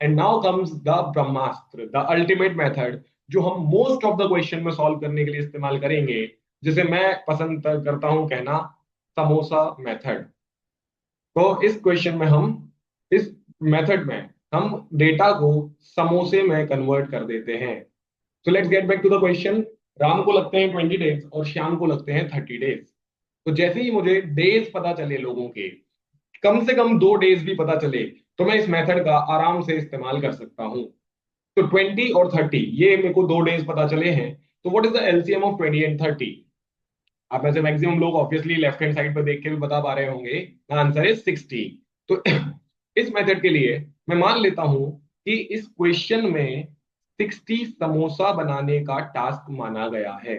And now comes the Brahmastra, the ultimate method, जो हम most of the question में solve करने के लिए इस्तेमाल करेंगे, जिसे मैं पसंद करता हूं कहना समोसा मेथड। तो इस क्वेश्चन में हम, इस मेथड में हम डेटा को समोसे में कन्वर्ट कर देते हैं। So let's get back to the question. Ram को लगते हैं 20 डेज और श्याम को लगते हैं 30 डेज। तो जैसे ही मुझे डेज पता चले लोगों के, कम से कम 2 डेज भी पता चले, तो मैं इस मेथड का आराम से इस्तेमाल कर सकता हूं। तो 20 और 30, ये मेरे को 2 डेज पता चले हैं। तो what is the LCM of 20 and 30? आप में से मैक्सिमम लोग ऑब्वियसली लेफ्ट हैंड साइड पर देख के भी बता पा रहे होंगे, आंसर इज 60। तो इस मेथड के लिए मैं मान लेता हूं कि इस क्वेश्चन में 60 समोसा बनाने का टास्क माना गया है।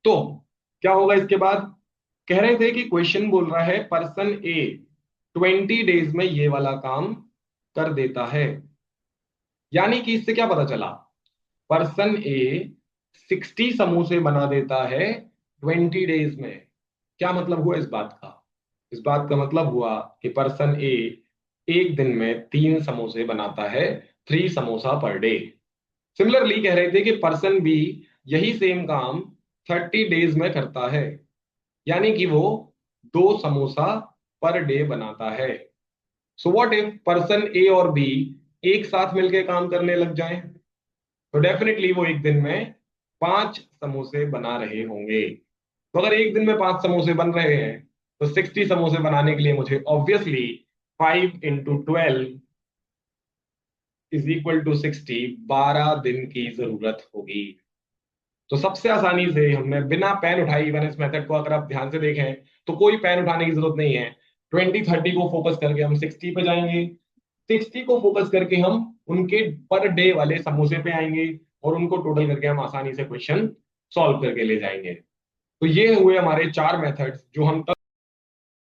तो क्या होगा इसके बाद? कह रहे थे कि क्वेश्चन बोल रहा है पर्सन ए 20 डेज में ये वाला काम कर देता है। यानी कि इससे क्या पता चला? पर्सन ए 60 समोसे बना देता है 20 डेज में। क्या मतलब हुआ इस बात का? इस बात का मतलब हुआ कि पर्सन ए एक दिन में 3 समोसे बनाता है, 3 समोसा पर डे। सिमिलरली कह रहे थे कि पर्सन बी यही सेम काम 30 डेज में करता है, यानी कि वो 2 समोसा पर डे बनाता है। सो व्हाट इफ पर्सन ए और बी एक साथ मिलकर काम करने लग जाएं? तो डेफिनेटली वो एक दिन में 5 समोसे बना रहे होंगे। तो अगर एक दिन में 5 समोसे बन रहे हैं, तो 60 समोसे बनाने के लिए मुझे ऑब्वियसली 5 × 12 = 60, 12 दिन की जरूरत होगी। तो सबसे आसानी से हमने बिना पेन उठाए, इवन इस मेथड को अगर आप ध्यान से देखें तो कोई पेन उठाने की जरूरत नहीं है। 20 30 को फोकस करके हम 60 पे जाएंगे, 60 को फोकस करके हम उनके पर डे वाले समोसे पे आएंगे, और उनको टोटल करके हम आसानी से क्वेश्चन सॉल्व करके ले जाएंगे। तो ये हुए हमारे 4 मेथड्स जो हम